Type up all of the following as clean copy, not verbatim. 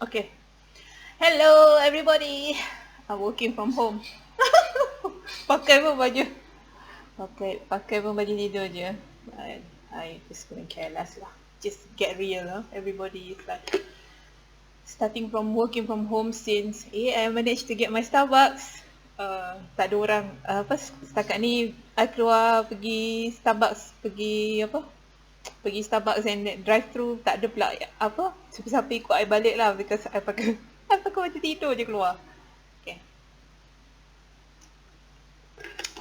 Okay. Hello everybody. I'm working from home. Pakai pun baju. Pakai pun baju tidur je. I just couldn't care less lah. Just get real lah. Everybody is like starting from working from home since I managed to get my Starbucks. Tak ada orang setakat ni I keluar pergi Starbucks pergi Starbucks and drive through tak ada pula siapa-siapa ikut I balik lah because I pakai baju tidur je keluar.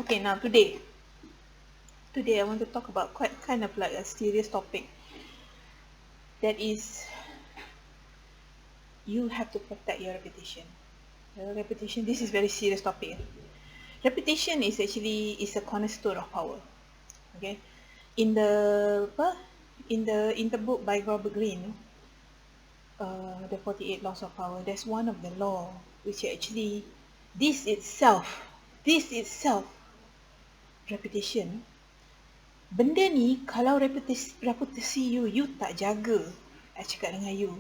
Okay, now today I want to talk about quite kind of like a serious topic, that is you have to protect your reputation. Your reputation, this is very serious topic. Reputation is actually a cornerstone of power. Okay, in the book by Robert Greene, the 48 laws of power, there's one of the law which actually this itself reputation, benda ni kalau reputasi you tak jaga, I cakap dengan you,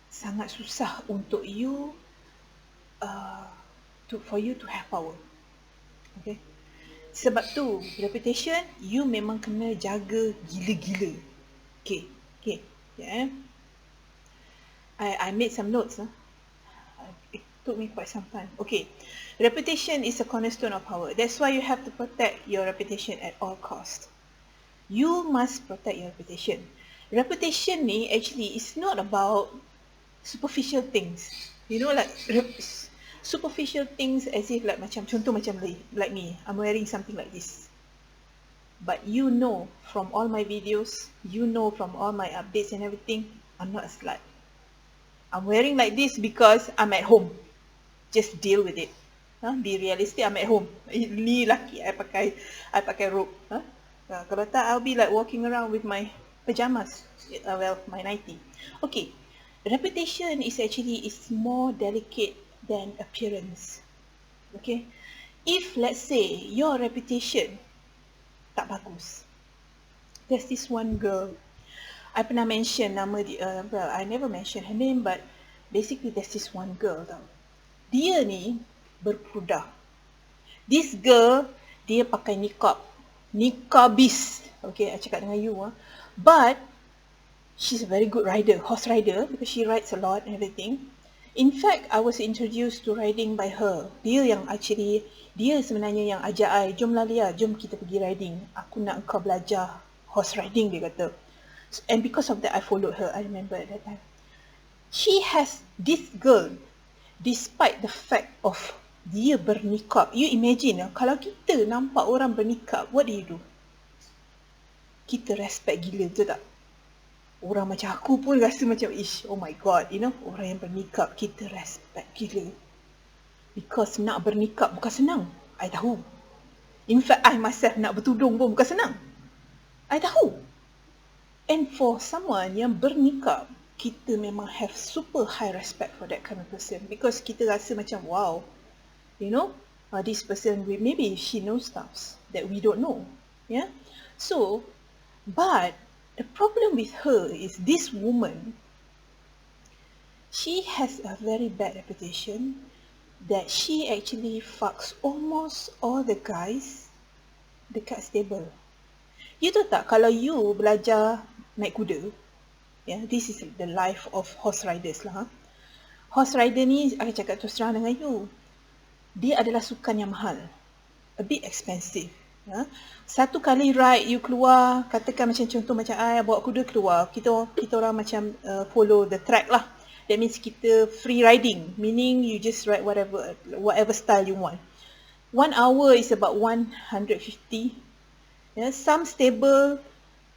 sangat susah untuk you for you to have power. Okay, sebab tu reputation you memang kena jaga gila-gila. Okay, yeah. I made some notes. It took me quite some time. Okay, reputation is a cornerstone of power. That's why you have to protect your reputation at all cost. You must protect your reputation. Reputation ni actually is not about superficial things. You know, like superficial things as if like macam like me, I'm wearing something like this. But you know from all my videos, you know from all my updates and everything, I'm not a slut. I'm wearing like this because I'm at home. Just deal with it. Be realistic, I'm at home. Ni laki I pakai robe. Kalau tak, I'll be like walking around with my pajamas. My nightie. Okay, reputation is more delicate than appearance. Okay, if let's say your reputation tak bagus, there's this one girl, I pernah mention nama dia, I never mention her name, but basically there's this one girl tau. Dia ni berpudar. This girl, dia pakai niqabis. Okay, I cakap dengan you. But she's a very good rider, horse rider, because she rides a lot and everything. In fact, I was introduced to riding by her. Dia sebenarnya yang ajak I, jom Lalia, jom kita pergi riding. Aku nak kau belajar horse riding, dia kata. And because of that, I followed her. I remember at that time. This girl, despite the fact of dia bernikab, you imagine, kalau kita nampak orang bernikab, what do? Kita respect gila, betul tak? Orang macam aku pun rasa macam, oh my god, orang yang bernikab, kita respect gila. Because nak bernikab bukan senang, I tahu. In fact, I myself nak bertudung pun bukan senang, I tahu. And for someone yang bernikab, kita memang have super high respect for that kind of person, because kita rasa macam, wow, this person, maybe she knows stuff that we don't know. Yeah. So, but the problem with her is this woman, she has a very bad reputation that she actually fucks almost all the guys dekat stable. You tahu tak, kalau you belajar naik kuda, this is the life of horse riders lah. Horse rider ni, aku cakap terus terang dengan you, dia adalah sukan yang mahal, a bit expensive. Satu kali ride you keluar, katakan macam contoh macam I bawa kuda keluar, kita orang macam follow the track lah. That means kita free riding, meaning you just ride whatever style you want. 1 hour is about 150. Some stable,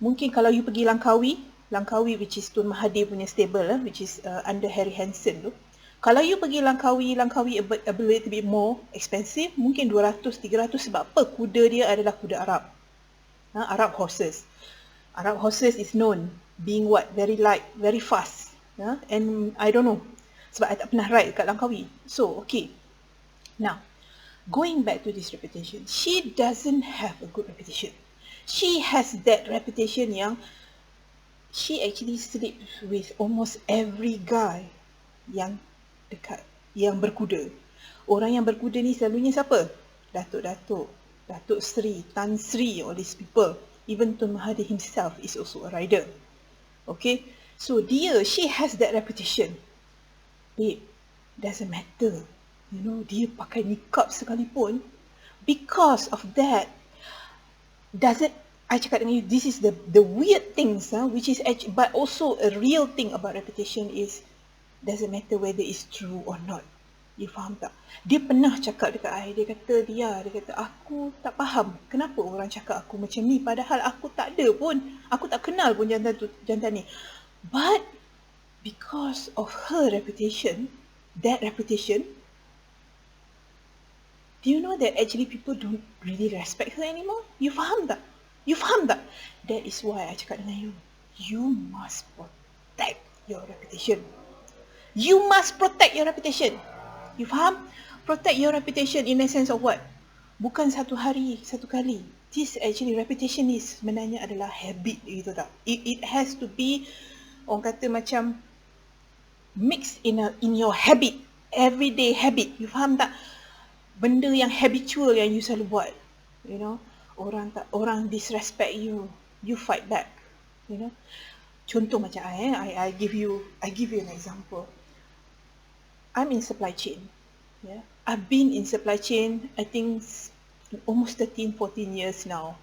mungkin kalau you pergi Langkawi which is Tun Mahathir punya stable, which is under Harry Hansen tu. Kalau you pergi Langkawi a little bit more expensive, mungkin 200-300, sebab apa? Kuda dia adalah kuda Arab. Arab horses. Arab horses is known being what? Very light, very fast. And I don't know, sebab I tak pernah ride kat Langkawi. So, okay. Now, going back to this reputation, she doesn't have a good reputation. She has that reputation yang she actually sleeps with almost every guy yang dekat, yang berkuda. Orang yang berkuda ni selalunya siapa? Datuk-datuk, Datuk Seri, Tan Sri, all these people. Even Tun Mahathir himself is also a rider. Okay, so she has that reputation. Babe, doesn't matter. You know, dia pakai niqab sekalipun. Because of that, I cakap dengan you, this is the weird things, which is actually, but also a real thing about reputation is, doesn't matter whether it's true or not. You faham tak? Dia pernah cakap dekat I, dia kata, aku tak faham kenapa orang cakap aku macam ni, padahal aku tak ada pun, aku tak kenal pun jantan ni. But because of her reputation, that reputation, do you know that actually people don't really respect her anymore? You faham tak? That is why I cakap dengan you, you must protect your reputation. You must protect your reputation. You faham? Protect your reputation in a sense of what? Bukan satu hari, satu kali. This actually, reputation ni sebenarnya adalah habit, gitu tak? It has to be, orang kata macam, mixed in your habit, everyday habit. You faham tak? Benda yang habitual yang you selalu buat. You know, orang disrespect you, you fight back. You know, contoh macam I give you an example. I'm in supply chain. Yeah, I've been in supply chain, I think almost 13, 14 years now.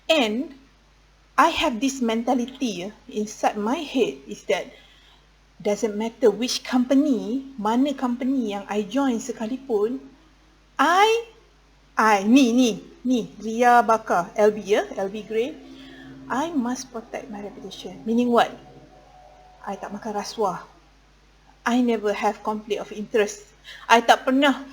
And I have this mentality inside my head is that doesn't matter which company, mana company yang I join sekalipun, ni Ria Bakar, LB grade, I must protect my reputation. Meaning what? I tak makan rasuah. I never have conflict of interest. I tak pernah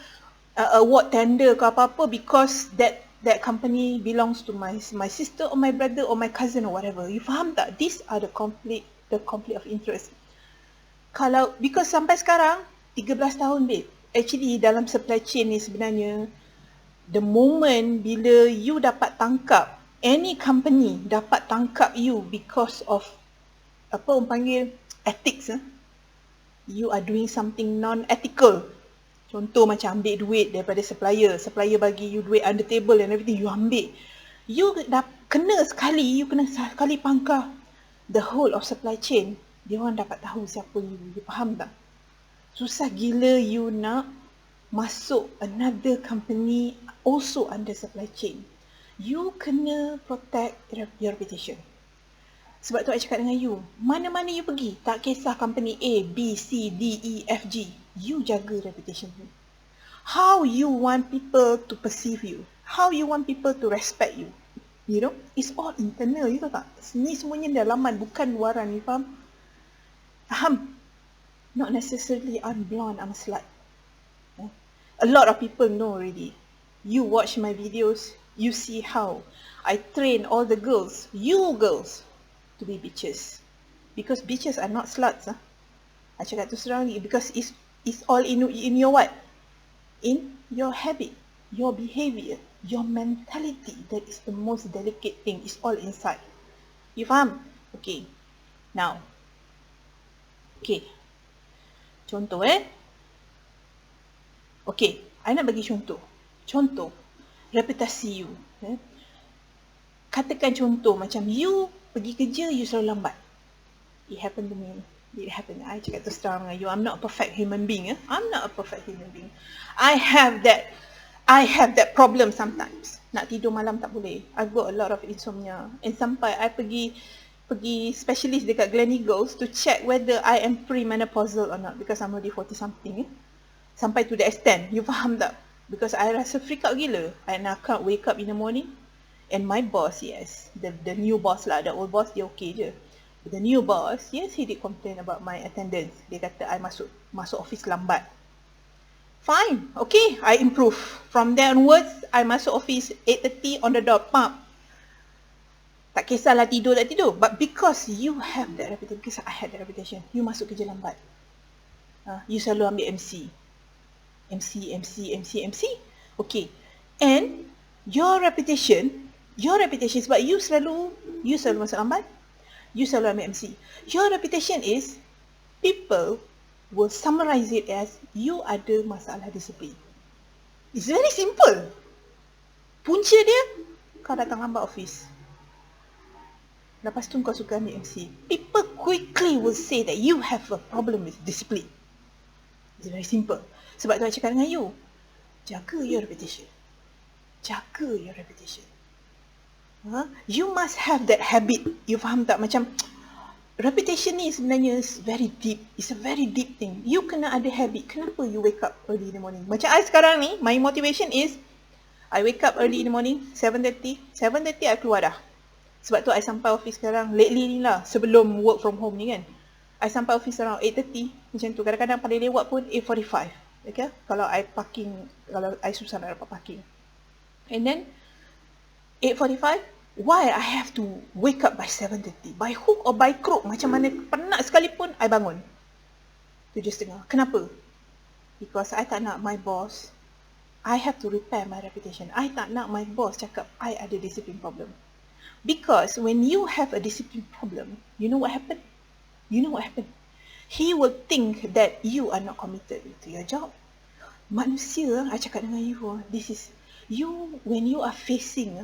award tender ke apa-apa because that company belongs to my sister or my brother or my cousin or whatever. You faham tak? These are the conflict of interest. Kalau, because sampai sekarang 13 tahun babe, actually dalam supply chain ni sebenarnya, the moment bila you dapat tangkap, any company dapat tangkap you because of apa orang panggil ethics, you are doing something non-ethical. Contoh macam ambil duit daripada supplier bagi you duit under table and everything, you ambil. You dah kena sekali pangkah the whole of supply chain, dia orang dapat tahu siapa you faham tak? Susah gila you nak masuk another company also under supply chain. You kena protect your reputation. Sebab tu I cakap dengan you, mana-mana you pergi, tak kisah company A, B, C, D, E, F, G, you jaga reputation you. How you want people to perceive you, how you want people to respect you, you know, it's all internal, you tahu tak? Ni semuanya dalaman, bukan luaran, you faham? Not necessarily I'm blonde, I'm a slut. A lot of people know already. You watch my videos, you see how I train all the girls, you girls, to be bitches, because bitches are not sluts. I cakap tu serang lagi, because it's all in your what? In your habit, your behavior, your mentality. That is the most delicate thing. It's all inside. You faham? Okay. Now, okay. Contoh okay, I nak bagi contoh. Contoh, reputasi you. Katakan contoh macam you pergi kerja, you selalu lambat. It happened to me. I cakap terus terang dengan you, I'm not a perfect human being. I'm not a perfect human being. I have that problem sometimes. Nak tidur malam tak boleh. I've got a lot of insomnia. And sampai I pergi specialist dekat Gleneagles to check whether I am premenopausal or not, because I'm already 40 something. Sampai to the extent, you faham tak? Because I rasa freak out gila. And I can't wake up in the morning. And my boss, yes, the new boss lah, the old boss dia okay je. But the new boss, yes, he did complain about my attendance. Dia kata I masuk office lambat. Fine, okay, I improve. From there onwards, I masuk office 8:30 on the dot, pump. Tak kisahlah tidur tak tidur. But because you have that reputation, because I had that reputation, you masuk kerja lambat. You selalu ambil MC. Okay. And your reputation sebab you selalu masuk lambat, you selalu ambil MC. Your reputation is people will summarize it as you ada masalah disiplin. It's very simple. Punca dia, kau datang lambat office. Lepas tu kau suka ambil MC. People quickly will say that you have a problem with discipline. It's very simple. Sebab tu I cakap dengan you, jaga your reputation. Jaga your reputation. You must have that habit. You faham tak? Macam reputation ni sebenarnya is very deep. It's a very deep thing. You kena ada habit. Kenapa you wake up early in the morning? Macam I sekarang ni, my motivation is I wake up early in the morning, 7:30. 7:30 I keluar dah. Sebab tu I sampai office sekarang, lately ni lah, sebelum work from home ni kan. I sampai office around 8:30, macam tu. Kadang-kadang paling lewat pun 8:45. Okay? Kalau I parking, kalau I susah nak dapat parking. And then, 8:45, why I have to wake up by 7:30? By hook or by crook, macam mana penat sekalipun, I bangun. 7:30. Kenapa? Because I tak nak my boss, I have to repair my reputation. I tak nak my boss cakap I ada discipline problem. Because when you have a discipline problem, you know what happened? You know what happened? He will think that you are not committed to your job. Manusia, I cakap dengan you, this is you when you are facing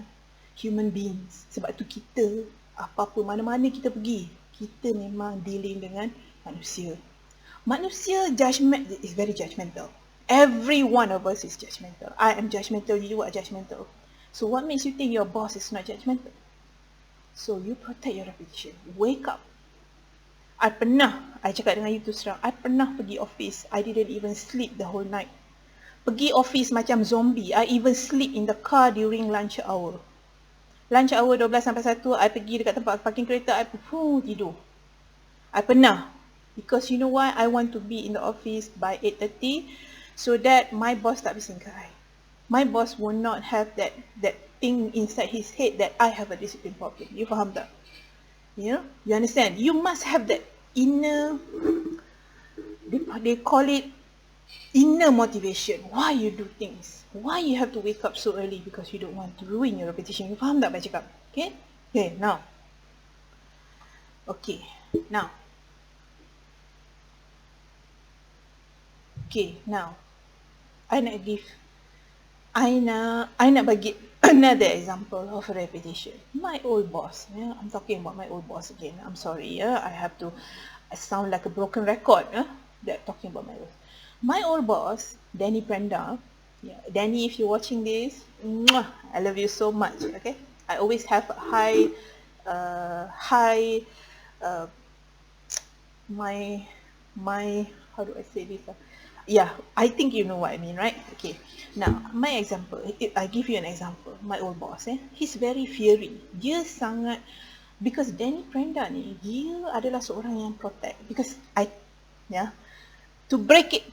human beings. Sebab tu kita, apa-apa, mana-mana kita pergi, kita memang dealing dengan manusia. Manusia judgment is very judgmental. Every one of us is judgmental. I am judgmental, you are judgmental. So what makes you think your boss is not judgmental? So you protect your reputation. Wake up. I cakap dengan you tu serang, I pernah pergi office, I didn't even sleep the whole night. Pergi office macam zombie. I even sleep in the car during lunch hour. Lunch hour 12 sampai 1, I pergi dekat tempat parking kereta, I tidur. I pernah. Because you know why? I want to be in the office by 8:30 so that my boss tak bising ke I. My boss will not have that thing inside his head that I have a discipline problem. You faham tak? You know? You understand? You must have that inner, they call it inner motivation. Why you do things? Why you have to wake up so early? Because you don't want to ruin your reputation. You faham tak apa cakap? Okay? Okay, now. Okay, now. Okay, now. I nak bagi another example of reputation. My old boss, I'm talking about my old boss again. I'm sorry, I have to sound like a broken record, that talking about my boss. My old boss, Danny Brenda, Danny, if you're watching this, I love you so much, okay? I always have a my how do I say this? Yeah, I think you know what I mean, right? Okay. Now, my example, I give you an example. My old boss, he's very fiery. Dia sangat, because Danny Brenda ni, dia adalah seorang yang protect. Because to break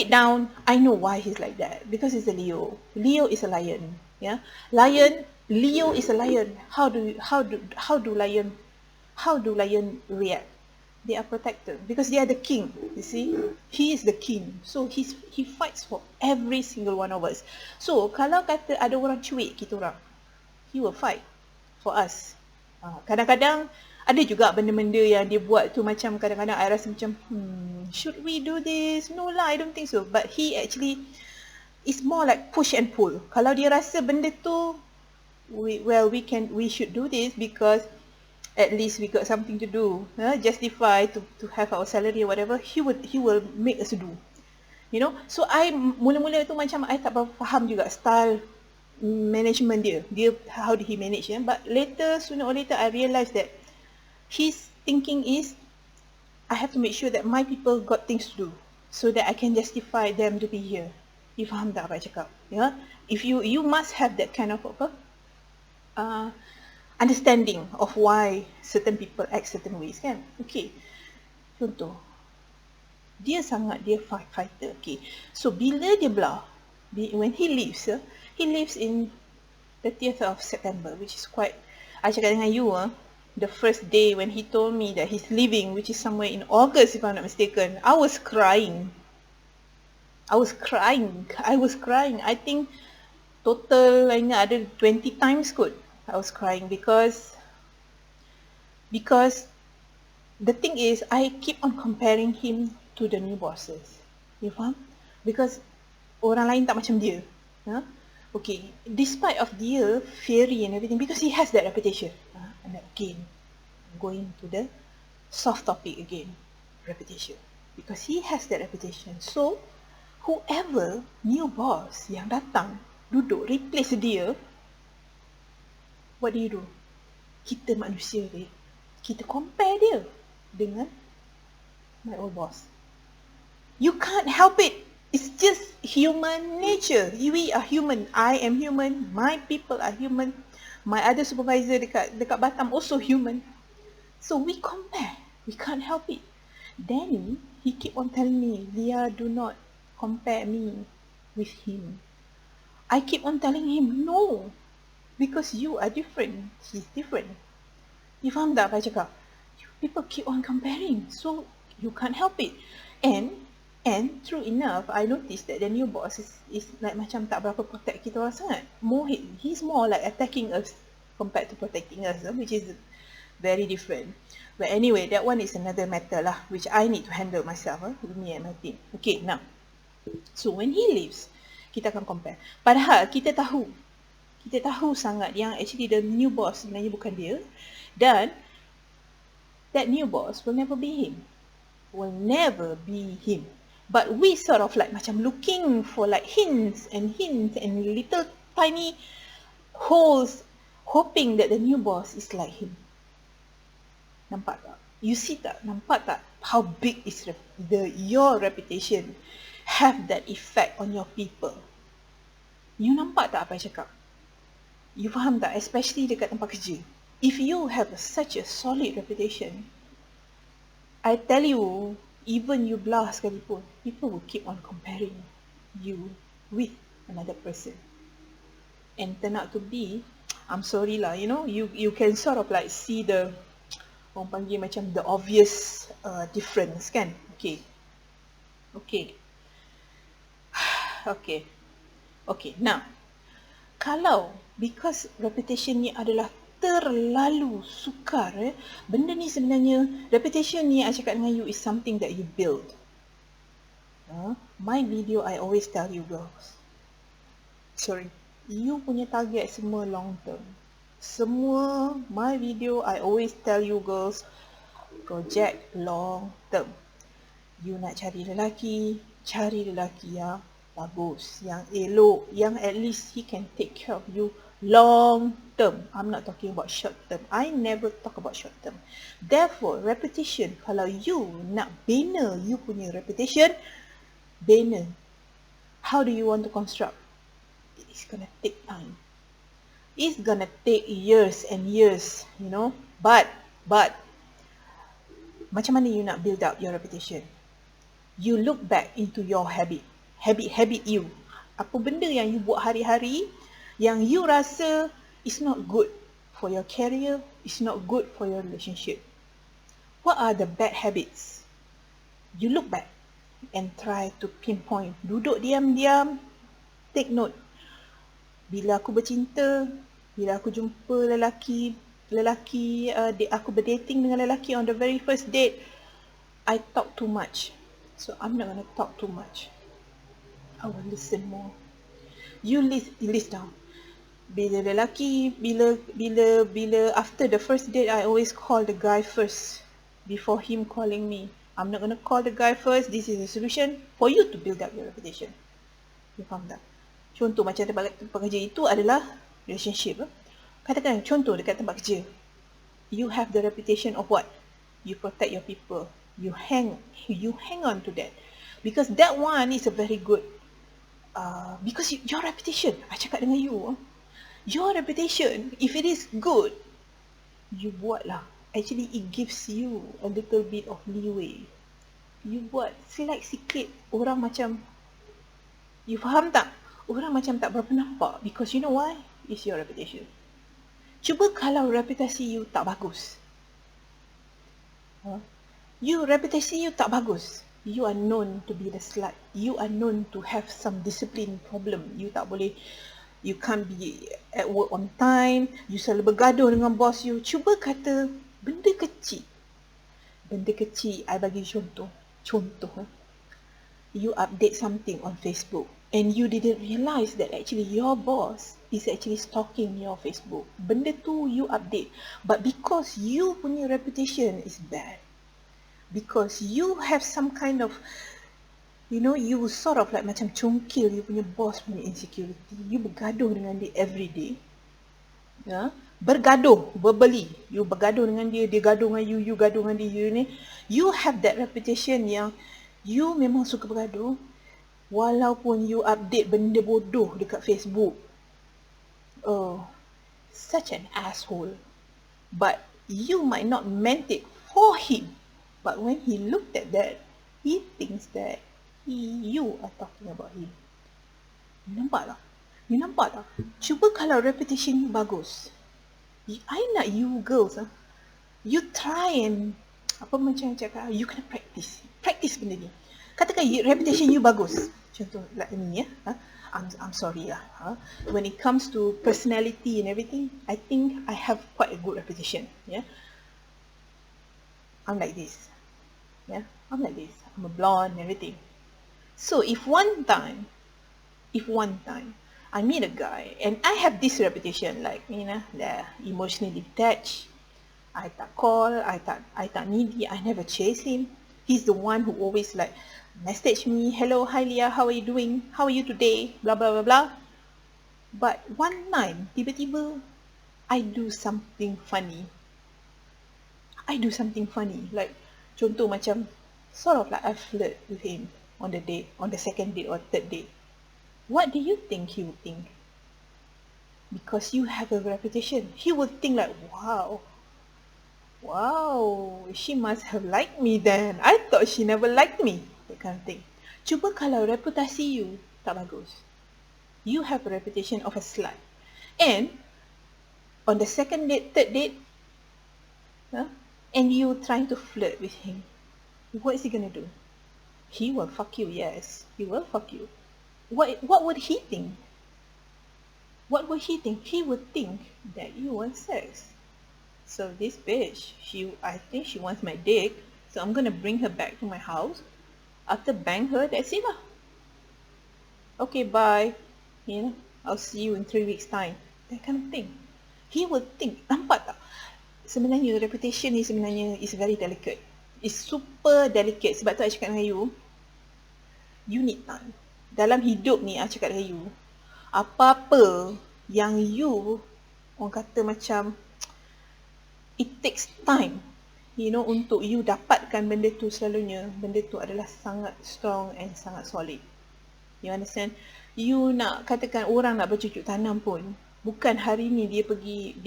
it down, I know why he's like that. Because he's a Leo. Leo is a lion. Yeah, Leo is a lion. How do lion react? They are protected because they are the king. You see, he is the king, so he fights for every single one of us. So kalau kata ada orang cuik kita orang, he will fight for us. Kadang-kadang ada juga benda-benda yang dia buat tu macam kadang-kadang I rasa macam should we do this? No lah, I don't think so. But he actually is more like push and pull. Kalau dia rasa benda tu we should do this because at least we got something to do, justify to have our salary or whatever, he will make us do, you know. So I mula-mula tu macam I tak faham juga style management dia how did he manage, but later, sooner or later, I realised that his thinking is I have to make sure that my people got things to do so that I can justify them to be here. You faham tak apa I cakap? Yeah? If you must have that kind of understanding of why certain people act certain ways, kan? Okay. Contoh, dia fighter. Okay. So bila dia belah, when he leaves in 30th of September, which is quite, I cakap dengan you, the first day when he told me that he's leaving, which is somewhere in August if I'm not mistaken, I was crying. I think total I ingat ada 20 times kot. I was crying because the thing is I keep on comparing him to the new bosses. You faham? Because orang lain tak macam dia. Okay, despite of dia fiery and everything, because he has that reputation. And again, going to the soft topic again, reputation. Because he has that reputation. So, whoever new boss yang datang, duduk, replace dia, what do? Kita manusia dia, kita compare dia dengan my old boss. You can't help it. It's just human nature. We are human. I am human. My people are human. My other supervisor dekat Batam also human. So we compare. We can't help it. Then he keep on telling me, Lia, do not compare me with him. I keep on telling him, no, because you are different. He's different. You faham tak apa I cakap? People keep on comparing, so you can't help it. And true enough, I noticed that the new boss is like macam tak berapa protect kita orang sangat. He's more like attacking us compared to protecting us, which is very different. But anyway, that one is another matter lah, which I need to handle myself, with me and my team. Okay, now, so when he leaves, kita akan compare. Padahal kita tahu sangat yang actually the new boss sebenarnya bukan dia, dan that new boss will never be him. But we sort of like macam looking for like hints and little tiny holes, hoping that the new boss is like him. Nampak tak? You see tak? Nampak tak? How big is your reputation have that effect on your people? You nampak tak apa I cakap? You faham tak? Especially dekat tempat kerja. If you have such a solid reputation, I tell you, even you blah sekalipun, people will keep on comparing you with another person. And turn out to be, I'm sorry lah, you can sort of like see the, orang panggil macam the obvious difference kan? Okay, now, kalau because reputation ni adalah terlalu sukar, benda ni sebenarnya, reputation ni I cakap dengan you is something that you build. My video I always tell you girls, you punya target semua long term. Semua my video I always tell you girls, project long term. You nak cari lelaki yang bagus, yang elok, yang at least he can take care of you long term. I'm not talking about short term. I never talk about short term. Therefore, reputation, kalau you nak bina you punya reputation, bina. How do you want to construct? It's gonna take time. It's gonna take years and years, But, macam mana you nak build up your reputation? You look back into your habit you. Apa benda yang you buat hari-hari, yang you rasa is not good for your career, is not good for your relationship. What are the bad habits? You look back and try to pinpoint. Duduk diam-diam, take note. Bila aku bercinta, bila aku jumpa lelaki, aku berdating dengan lelaki on the very first date, I talk too much. So I'm not gonna talk too much. I will listen more. You list down. Bila after the first date, I always call the guy first before him calling me. I'm not gonna call the guy first. This is a solution for you to build up your reputation. You faham tak? Contoh macam tempat kerja itu adalah relationship. Katakan contoh dekat tempat kerja, you have the reputation of what? You protect your people. You hang on to that, because that one is a very good. Because your reputation, I cakap dengan you, your reputation, if it is good, you buat lah. Actually, it gives you a little bit of leeway. You buat select sikit, orang macam, you faham tak? Orang macam tak berapa nampak, because you know why? It's your reputation. Cuba kalau reputasi you tak bagus, reputasi you tak bagus, you are known to be the slut, you are known to have some discipline problem, you tak boleh, you can't be at work on time, you selalu bergaduh dengan bos you. Cuba kata benda kecil, I bagi contoh, Contoh, you update something on Facebook and you didn't realize that actually your boss is actually stalking your Facebook. Benda tu you update, but because you punya reputation is bad, because you have some kind of, you sort of like macam congkil you punya boss punya insecurity, you bergaduh dengan dia every day, bergaduh, verbally, you bergaduh dengan dia, dia gaduh dengan you gaduh dengan dia, you have that reputation yang you memang suka bergaduh, walaupun you update benda bodoh dekat Facebook. Oh, such an asshole. But you might not meant it for him, but when he looked at that, he thinks that you are talking about him. Nampak tak? You nampak tak? Cuba kalau reputation you bagus. I nak you girls, you try and, apa macam cakap, you kena practice benda ni. Katakan reputation you bagus, contoh like ni, I'm sorry lah, when it comes to personality and everything, I think I have quite a good reputation, I'm like this, I'm like this, I'm a blonde and everything. So if one time I meet a guy and I have this reputation like, emotionally detached, I tak call, I tak needy, I never chase him. He's the one who always like message me, hello, hi Leah, how are you doing? How are you today? Blah, blah, blah, blah. But one time, tiba-tiba, I do something funny. Like, contoh macam, sort of like I flirt with him on the second date or third date. What do you think he would think? Because you have a reputation. He would think like, wow, she must have liked me then. I thought she never liked me. That kind of thing. Cuba kalau reputasi you tak bagus. You have a reputation of a slut. And on the second date, third date, and you trying to flirt with him, what is he gonna do? He will fuck you, yes. He will fuck you. What would he think? What would he think? He would think that you want sex. So this bitch, I think she wants my dick, so I'm gonna bring her back to my house. After bang her, that's it lah. Okay, bye. I'll see you in 3 weeks time. That kind of thing. He would think, nampak tak? Sebenarnya reputation ni sebenarnya is very delicate. It's super delicate. Sebab tu I cakap dengan you need time. Dalam hidup ni I cakap dengan you, apa-apa yang you, orang kata macam, it takes time, untuk you dapatkan benda tu, selalunya benda tu adalah sangat strong and sangat solid. You understand? You nak katakan orang nak bercucuk tanam pun, bukan hari ni dia pergi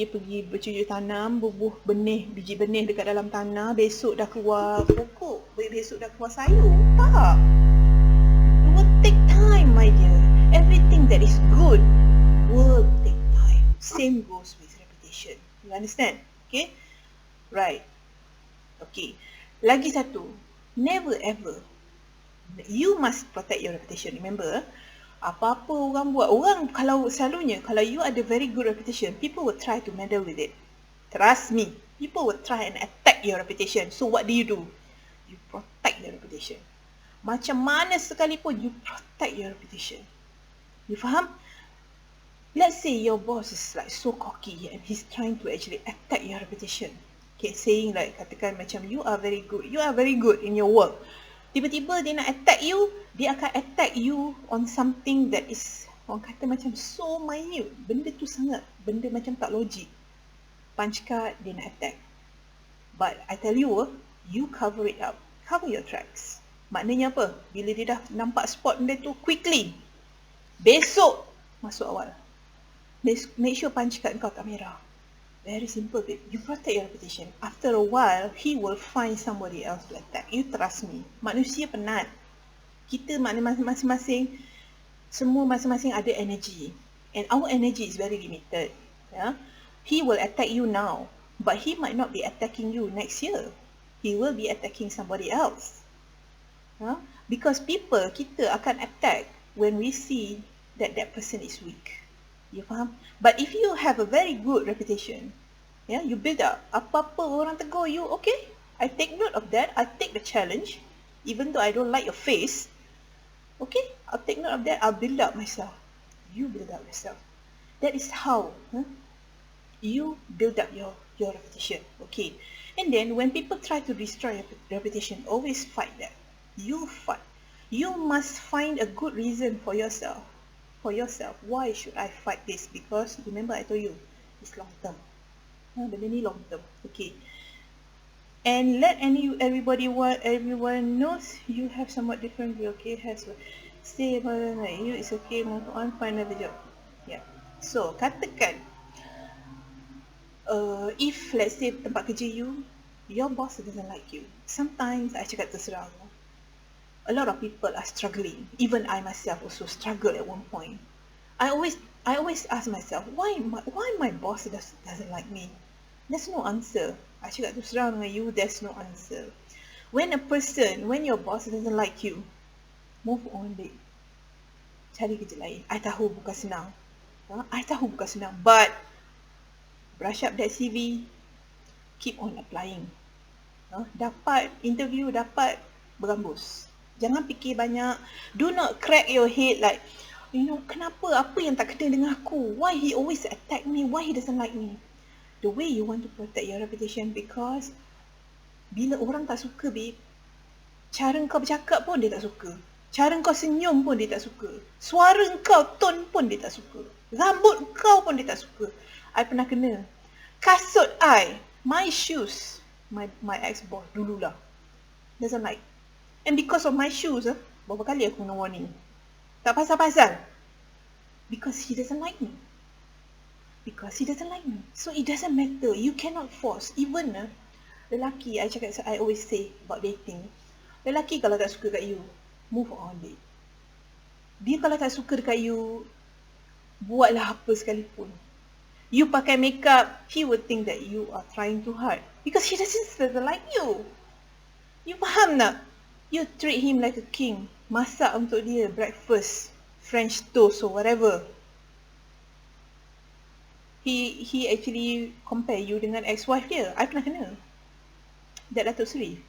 bercucuk tanam, bubuh biji benih dekat dalam tanah, besok dah keluar pokok, besok dah keluar sayur. Tak. It will take time, my dear. Everything that is good will take time. Same goes with reputation. You understand? Okay? Right. Okay. Lagi satu. Never ever. You must protect your reputation. Remember, apa-apa orang buat. Orang kalau you ada very good reputation, people will try to meddle with it. Trust me. People will try and attack your reputation. So what do? You protect your reputation. Macam mana sekalipun, you protect your reputation. You faham? Let's say your boss is like so cocky and he's trying to actually attack your reputation. Okay, saying like, katakan macam you are very good in your work. Tiba-tiba dia nak attack you, dia akan attack you on something that is, orang kata macam so minute. Benda tu benda macam tak logik. Punch card, dia nak attack. But I tell you, you cover it up. Cover your tracks. Maknanya apa? Bila dia dah nampak spot benda tu, quickly. Besok, masuk awal. Make sure punch card kau tak merah. Very simple, babe. You protect your reputation. After a while, he will find somebody else to attack. You trust me. Manusia penat. Kita masing-masing, semua masing-masing ada energy. And our energy is very limited. He will attack you now, but he might not be attacking you next year. He will be attacking somebody else. Because kita akan attack when we see that person is weak. You faham? But if you have a very good reputation, you build up. Apa-apa orang tegur you, okay, I take note of that, I take the challenge, Even though I don't like your face, okay, I'll take note of that. I'll build up myself. You build up yourself. That is how you build up your reputation. Okay. And then when people try to destroy your reputation, always fight that. You fight. You must find a good reason for yourself. For yourself. Why should I fight this? Because remember I told you, it's long term. Benda ni long term. Okay. And let everyone knows you have somewhat different view. Okay. Stay like you. It's okay. Move on. Find another job. Yeah. So katakan if let's say tempat kerja your boss doesn't like you. Sometimes I cakap terserang, a lot of people are struggling. Even I myself also struggled at one point. I always ask myself, why my boss doesn't like me? There's no answer. I cakap terserang dengan you, there's no answer. When your boss doesn't like you, move on, babe. Cari kerja lain. I tahu bukan senang. But brush up that CV, keep on applying. Dapat interview, dapat berambus. Jangan fikir banyak. Do not crack your head like, kenapa? Apa yang tak kena dengan aku? Why he always attack me? Why he doesn't like me? The way you want to protect your reputation, because bila orang tak suka, babe, cara kau bercakap pun dia tak suka. Cara kau senyum pun dia tak suka. Suara kau, tone pun dia tak suka. Rambut kau pun dia tak suka. I pernah kena. Kasut my shoes, my ex-boss dululah doesn't like. And because of my shoes, berapa kali aku kena warning. Tak pasal-pasal. Because he doesn't like me. So it doesn't matter. You cannot force. Even lelaki, I always say about dating. Lelaki kalau tak suka kat you, move on, babe. Dia kalau tak suka dekat you, buatlah apa sekalipun. You pakai makeup, he would think that you are trying too hard. Because he doesn't like you. You faham tak? You treat him like a king. Masak untuk dia breakfast, French toast or whatever. He actually compare you dengan ex-wife dia. I pernah kena. That Datuk Seri.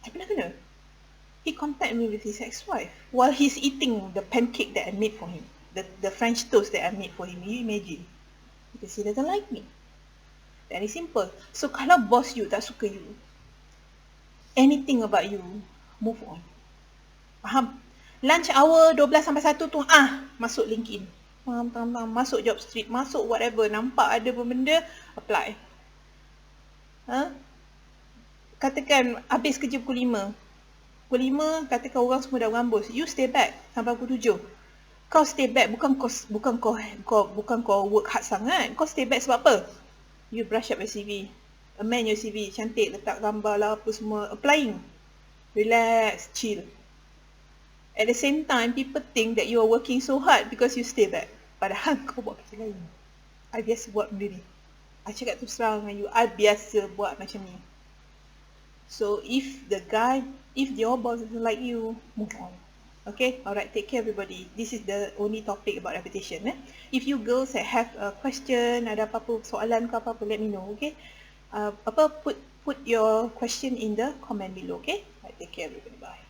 I pernah kena. He compared me with his ex-wife while he's eating the pancake that I made for him. The French toast that I made for him. You imagine. Because he doesn't like me. Very simple. So kalau boss you tak suka you, anything about you, move on. Faham? Lunch hour 12 sampai 1 tu, masuk LinkedIn. Faham? Masuk job street, masuk whatever. Nampak ada benda, apply. Katakan habis kerja pukul 5. Pukul 5, katakan orang semua dah berambus. You stay back sampai pukul 7. Kau stay back bukan kau work hard sangat. Kau stay back sebab apa? You brush up your CV. Amend your CV. Cantik, letak gambar lah apa semua. Applying. Relax, chill. At the same time, people think that you are working so hard because you stay back. Padahal kau buat kerja lain. I biasa buat benda ni. I cakap terus terang dengan you, I biasa buat macam ni. So if your boss doesn't like you, move on. Okay, alright, take care everybody. This is the only topic about reputation. If you girls have a question, ada apa-apa soalan ke apa-apa, let me know. Okay, put your question in the comment below. Okay, right, take care everybody. Bye.